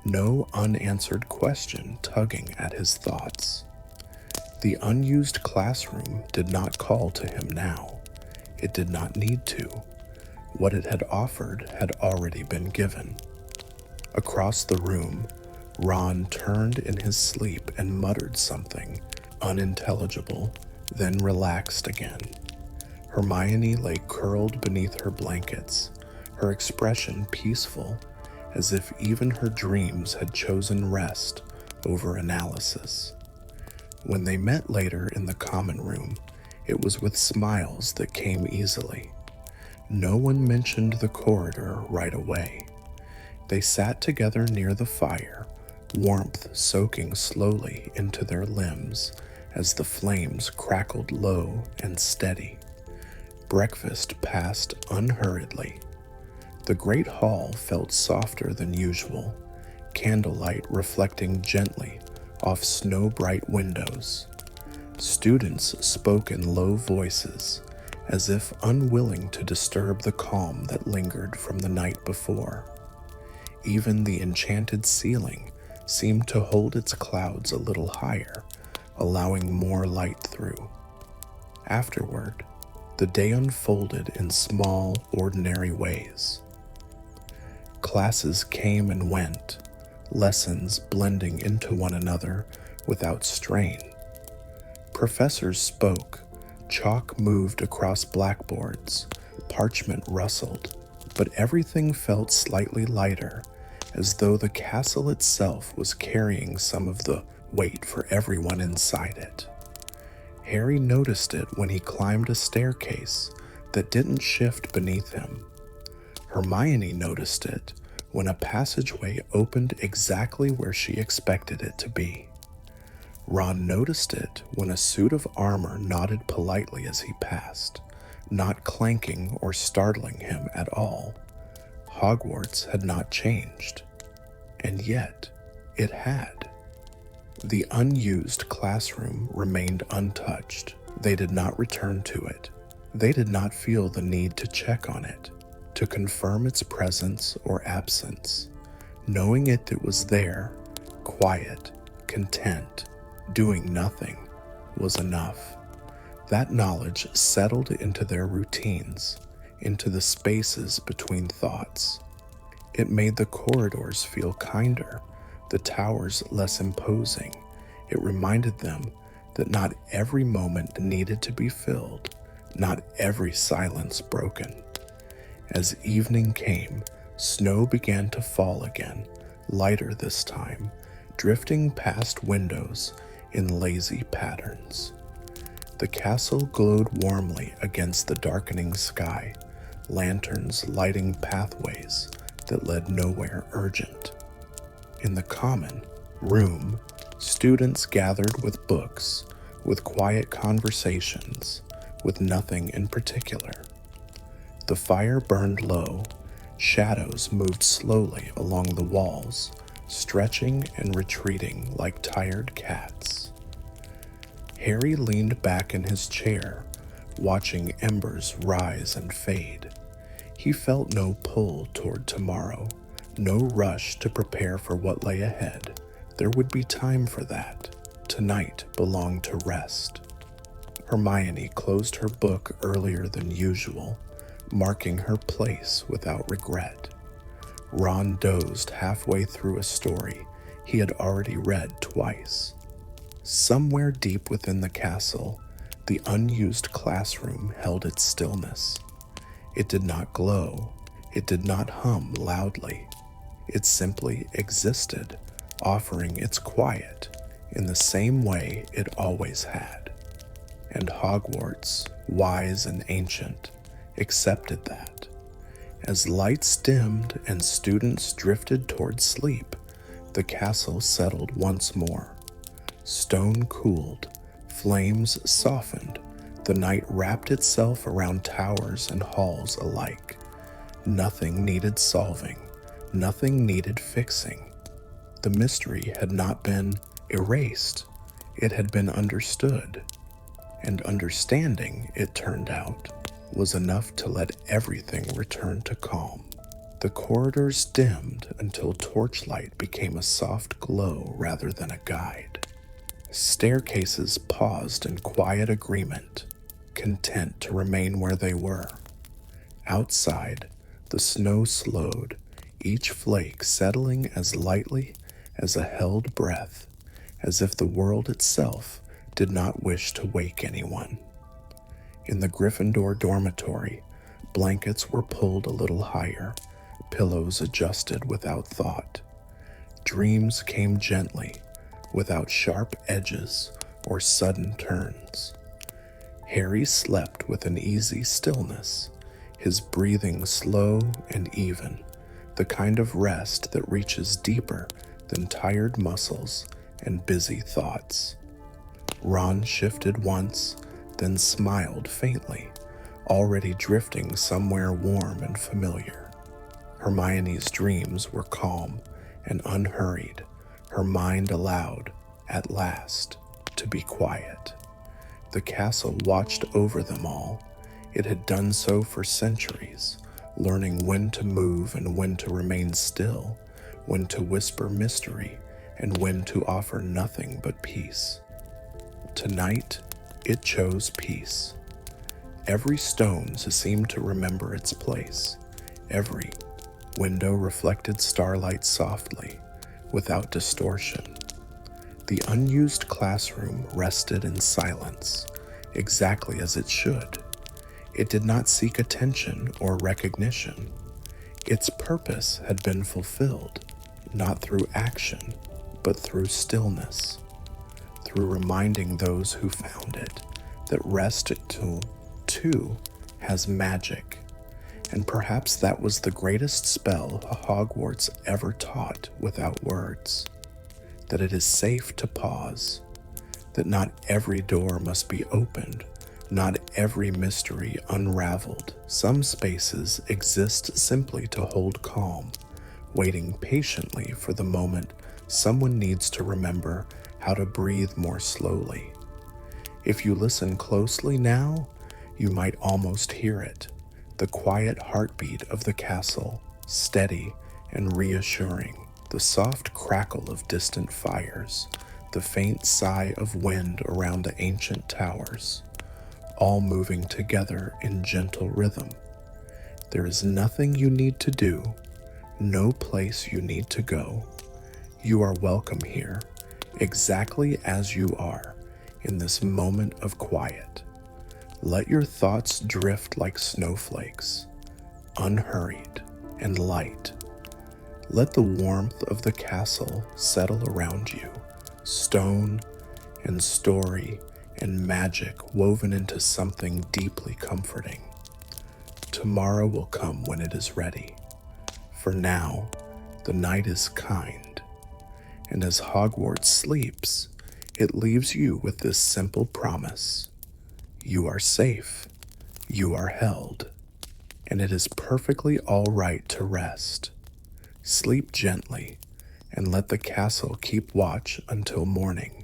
no unanswered question tugging at his thoughts. The unused classroom did not call to him now. It did not need to. What it had offered had already been given. Across the room, Ron turned in his sleep and muttered something unintelligible, then relaxed again. Hermione lay curled beneath her blankets, her expression peaceful, as if even her dreams had chosen rest over analysis. When they met later in the common room, it was with smiles that came easily. No one mentioned the corridor right away. They sat together near the fire, warmth soaking slowly into their limbs as the flames crackled low and steady. Breakfast passed unhurriedly. The great hall felt softer than usual, candlelight reflecting gently off snow-bright windows. Students spoke in low voices, as if unwilling to disturb the calm that lingered from the night before. Even the enchanted ceiling seemed to hold its clouds a little higher, allowing more light through. Afterward, the day unfolded in small, ordinary ways. Classes came and went, lessons blending into one another without strain. Professors spoke, chalk moved across blackboards, parchment rustled, but everything felt slightly lighter, as though the castle itself was carrying some of the weight for everyone inside it. Harry noticed it when he climbed a staircase that didn't shift beneath him. Hermione noticed it when a passageway opened exactly where she expected it to be. Ron noticed it when a suit of armor nodded politely as he passed, not clanking or startling him at all. Hogwarts had not changed, and yet it had. The unused classroom remained untouched. They did not return to it. They did not feel the need to check on it, to confirm its presence or absence. Knowing it was there, quiet, content, doing nothing, was enough. That knowledge settled into their routines, into the spaces between thoughts. It made the corridors feel kinder, the towers less imposing. It reminded them that not every moment needed to be filled, not every silence broken. As evening came, snow began to fall again, lighter this time, drifting past windows in lazy patterns. The castle glowed warmly against the darkening sky, lanterns lighting pathways that led nowhere urgent. In the common room, students gathered with books, with quiet conversations, with nothing in particular. The fire burned low, shadows moved slowly along the walls, stretching and retreating like tired cats. Harry leaned back in his chair, watching embers rise and fade. He felt no pull toward tomorrow, no rush to prepare for what lay ahead. There would be time for that. Tonight belonged to rest. Hermione closed her book earlier than usual, marking her place without regret. Ron dozed halfway through a story he had already read twice. Somewhere deep within the castle, the unused classroom held its stillness. It did not glow. It did not hum loudly. It simply existed, offering its quiet in the same way it always had. And Hogwarts, wise and ancient, accepted that. As lights dimmed and students drifted toward sleep, the castle settled once more. Stone cooled, flames softened, the night wrapped itself around towers and halls alike. Nothing needed solving, nothing needed fixing. The mystery had not been erased, it had been understood. And understanding, it turned out, was enough to let everything return to calm. The corridors dimmed until torchlight became a soft glow rather than a guide. Staircases paused in quiet agreement, content to remain where they were. Outside, the snow slowed, each flake settling as lightly as a held breath, as if the world itself did not wish to wake anyone. In the Gryffindor dormitory, blankets were pulled a little higher, pillows adjusted without thought. Dreams came gently, without sharp edges or sudden turns. Harry slept with an easy stillness, his breathing slow and even, the kind of rest that reaches deeper than tired muscles and busy thoughts. Ron shifted once, then smiled faintly, already drifting somewhere warm and familiar. Hermione's dreams were calm and unhurried, her mind allowed, at last, to be quiet. The castle watched over them all. It had done so for centuries, learning when to move and when to remain still, when to whisper mystery and when to offer nothing but peace. Tonight, it chose peace. Every stone seemed to remember its place. Every window reflected starlight softly, without distortion. The unused classroom rested in silence, exactly as it should. It did not seek attention or recognition. Its purpose had been fulfilled, not through action, but through stillness, through reminding those who found it that rest too has magic. And perhaps that was the greatest spell Hogwarts ever taught without words. That it is safe to pause. That not every door must be opened. Not every mystery unraveled. Some spaces exist simply to hold calm, waiting patiently for the moment someone needs to remember how to breathe more slowly. If you listen closely now, you might almost hear it. The quiet heartbeat of the castle, steady and reassuring, the soft crackle of distant fires, the faint sigh of wind around the ancient towers, all moving together in gentle rhythm. There is nothing you need to do, no place you need to go. You are welcome here, exactly as you are, in this moment of quiet. Let your thoughts drift like snowflakes, unhurried and light. Let the warmth of the castle settle around you, stone and story and magic woven into something deeply comforting. Tomorrow will come when it is ready. For now, the night is kind, and as Hogwarts sleeps, it leaves you with this simple promise. You are safe, you are held, and it is perfectly all right to rest. Sleep gently, and let the castle keep watch until morning.